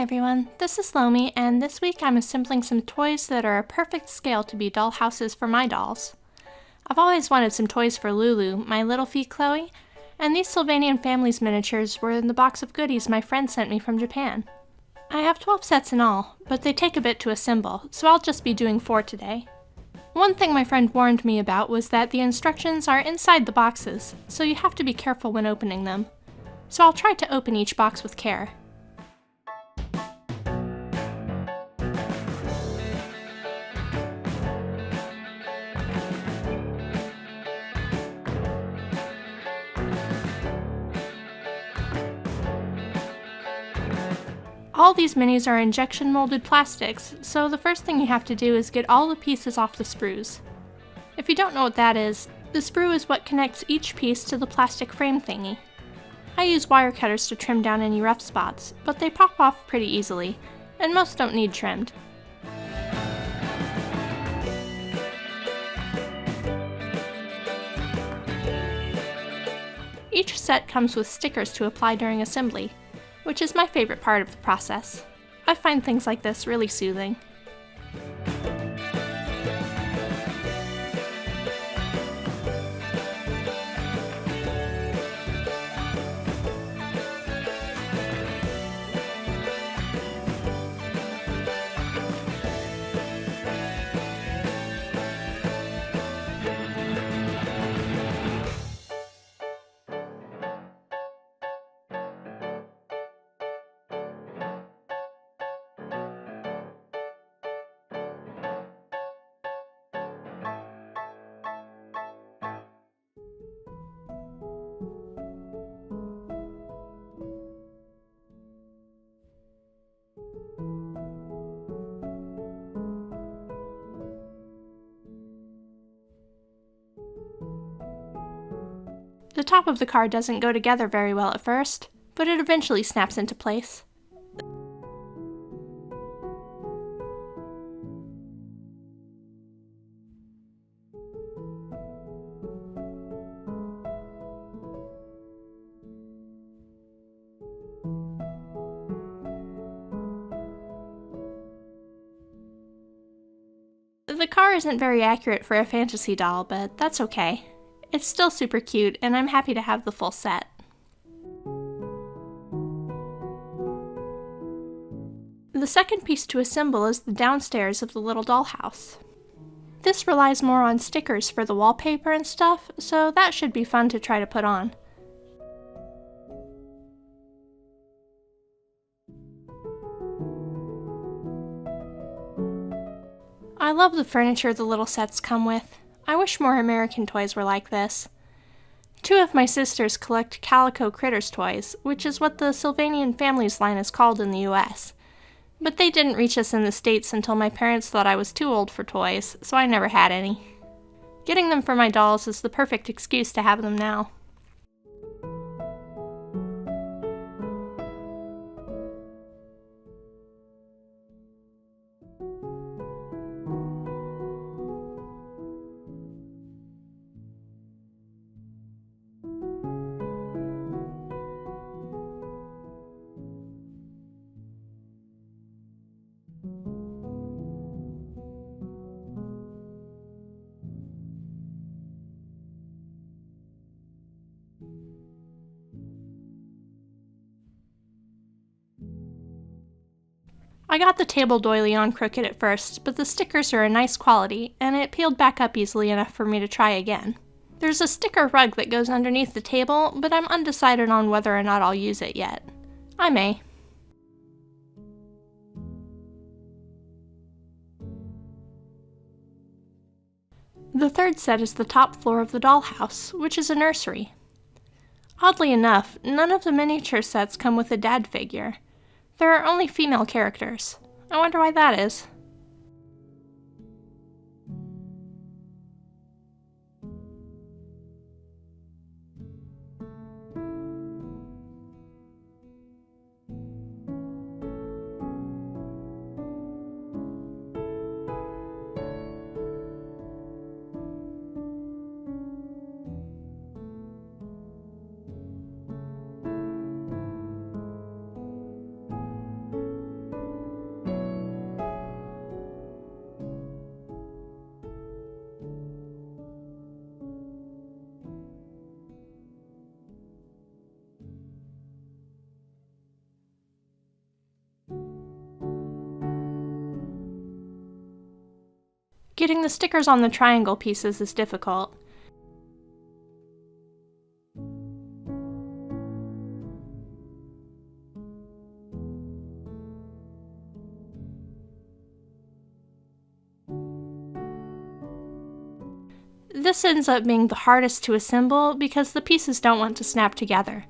everyone, this is Lomi, and this week I'm assembling some toys that are a perfect scale to be doll houses for my dolls. I've always wanted some toys for Lulu, my Littlefee Chloe, and these Sylvanian Families miniatures were in the box of goodies my friend sent me from Japan. I have 12 sets in all, but they take a bit to assemble, so I'll just be doing 4 today. One thing my friend warned me about was that the instructions are inside the boxes, so you have to be careful when opening them. So I'll try to open each box with care. All these minis are injection molded plastics, so the first thing you have to do is get all the pieces off the sprues. If you don't know what that is, the sprue is what connects each piece to the plastic frame thingy. I use wire cutters to trim down any rough spots, but they pop off pretty easily, and most don't need trimmed. Each set comes with stickers to apply during assembly, which is my favorite part of the process. I find things like this really soothing. The top of the car doesn't go together very well at first, but it eventually snaps into place. The car isn't very accurate for a fantasy doll, but that's okay. It's still super cute, and I'm happy to have the full set. The second piece to assemble is the downstairs of the little dollhouse. This relies more on stickers for the wallpaper and stuff, so that should be fun to try to put on. I love the furniture the little sets come with. I wish more American toys were like this. 2 of my sisters collect Calico Critters toys, which is what the Sylvanian Families line is called in the US. But they didn't reach us in the States until my parents thought I was too old for toys, so I never had any. Getting them for my dolls is the perfect excuse to have them now. I got the table doily on crooked at first, but the stickers are a nice quality, and it peeled back up easily enough for me to try again. There's a sticker rug that goes underneath the table, but I'm undecided on whether or not I'll use it yet. I may. The third set is the top floor of the dollhouse, which is a nursery. Oddly enough, none of the miniature sets come with a dad figure. There are only female characters. I wonder why that is. Getting the stickers on the triangle pieces is difficult. This ends up being the hardest to assemble because the pieces don't want to snap together.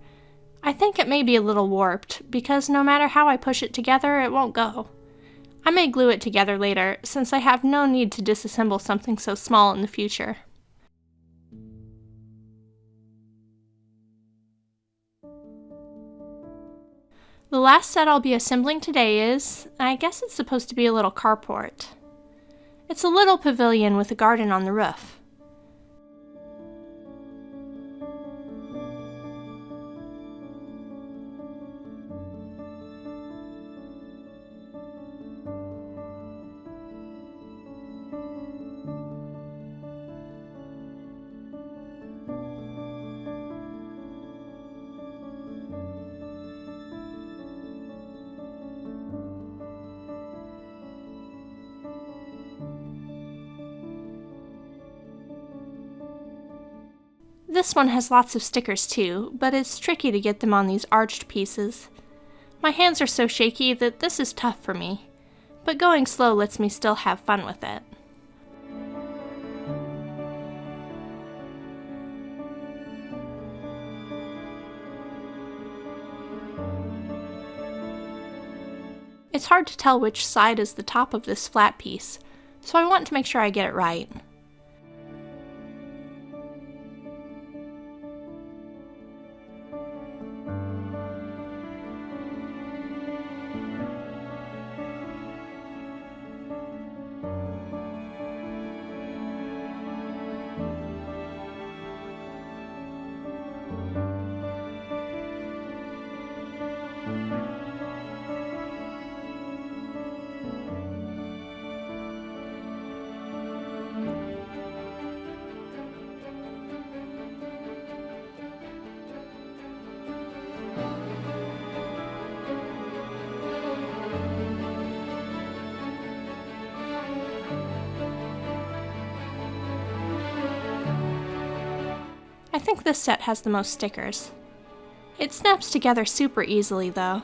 I think it may be a little warped, because no matter how I push it together, it won't go. I may glue it together later, since I have no need to disassemble something so small in the future. The last set I'll be assembling today is, I guess it's supposed to be a little carport. It's a little pavilion with a garden on the roof. This one has lots of stickers too, but it's tricky to get them on these arched pieces. My hands are so shaky that this is tough for me, but going slow lets me still have fun with it. It's hard to tell which side is the top of this flat piece, so I want to make sure I get it right. I think this set has the most stickers. It snaps together super easily though.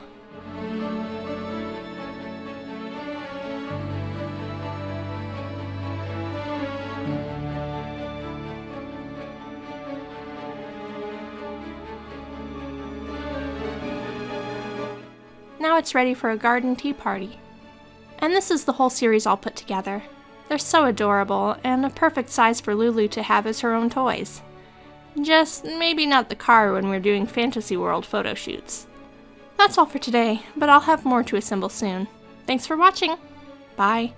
Now it's ready for a garden tea party. And this is the whole series all put together. They're so adorable, and a perfect size for Lulu to have as her own toys. Just maybe not the car when we're doing Fantasy World photo shoots. That's all for today, but I'll have more to assemble soon. Thanks for watching! Bye!